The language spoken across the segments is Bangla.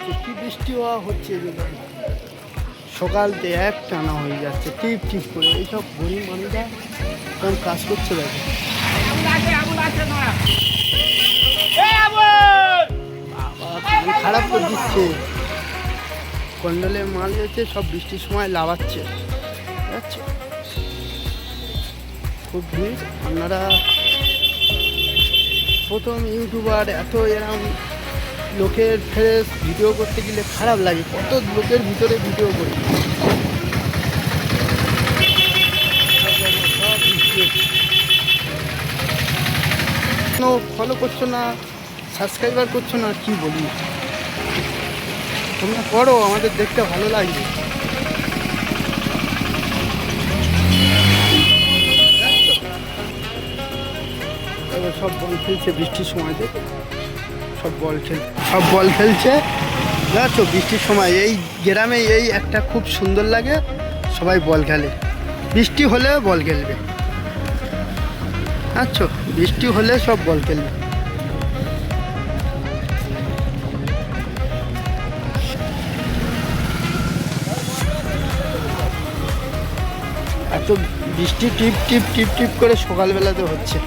যাচ্ছে, কি বৃষ্টি হওয়া হচ্ছে এগুলো সকালতে এক টানা হয়ে যাচ্ছে টিপ টিপ করে। এইসব গরিব মানুষরা তখন কাজ করছে দেখো। বাবা খারাপ করে দিচ্ছে, কন্ডলের মাল হচ্ছে সব বৃষ্টির সময় লাভাচ্ছে, বুঝছো? খুব ভিড়। আপনারা প্রথম ইউটিউবার এত এরম লোকের ফেস ভিডিও করতে গেলে খারাপ লাগে, কত লোকের ভিতরে ভিডিও করি। ফলো করছো না, সাবস্ক্রাইবার করছো না, কি বলি? তোমরা করো, আমাদের দেখতে ভালো লাগবে। সব বল খেলছে বৃষ্টির সময়তে, সব বল খেলছে বুঝছো বৃষ্টির সময়। এই গ্রামে এই একটা খুব সুন্দর লাগে, সবাই বল খেলে, বৃষ্টি হলে বল খেলবে, বুঝছো? বৃষ্টি হলে সব বল খেলবে। এত বৃষ্টি টিপ টিপ টিপ টিপ করে সকালবেলাতে হচ্ছে,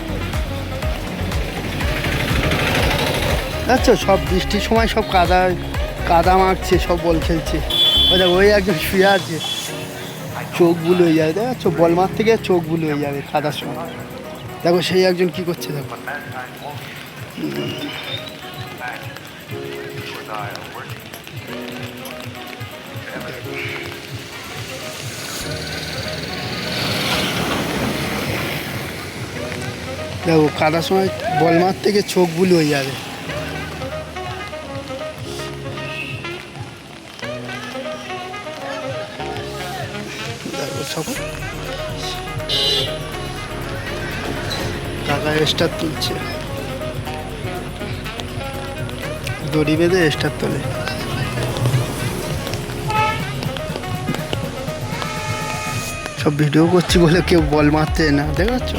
বুঝছো? সব বৃষ্টির সময় সব কাদা মারছে, সব বল খেলছে। ওই দেখো ওই একজন শুয়ে আছে, চোখ বুলো হয়ে যাবে, দেখো বল মারতে গিয়ে চোখ বুলো হয়ে যাবে কাদার সময়। দেখো সেই একজন কি করছে, দেখো দেখো কাদার সময় বল মারতে গিয়ে চোখ বুলো হয়ে যাবে। সব কাকা স্টার তুলছে, দড়ি বেঁধে স্টার তোলে। সব ভিডিও করছি বলে কেউ বল মারতে না, দেখাচ্ছ?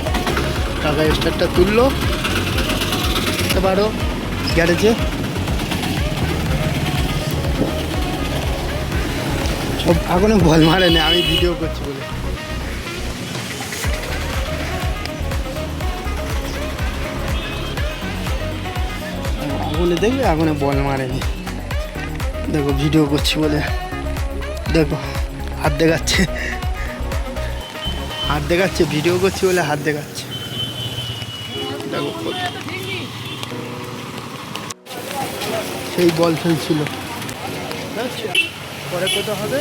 কাকা স্টারটা তুললো, পারো গ্যারেজে সব আগুনে বল মারে না, আমি ভিডিও করছি বলে। আগুনে দেখবে, আগুনে বল মারেনি, দেখো ভিডিও করছি বলে। দেখো হাত দেখাচ্ছে, হাত দেখাচ্ছে, ভিডিও করছি বলে হাত দেখাচ্ছে। দেখো সেই বল খেলছিল, পরে কোথাও হবে।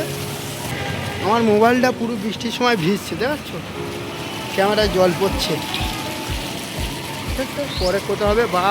আমার মোবাইলটা পুরো বৃষ্টির সময় ভিজছে, দেখাচ্ছ? ক্যামেরায় জল পড়ছে। পরে কোথাও হবে বা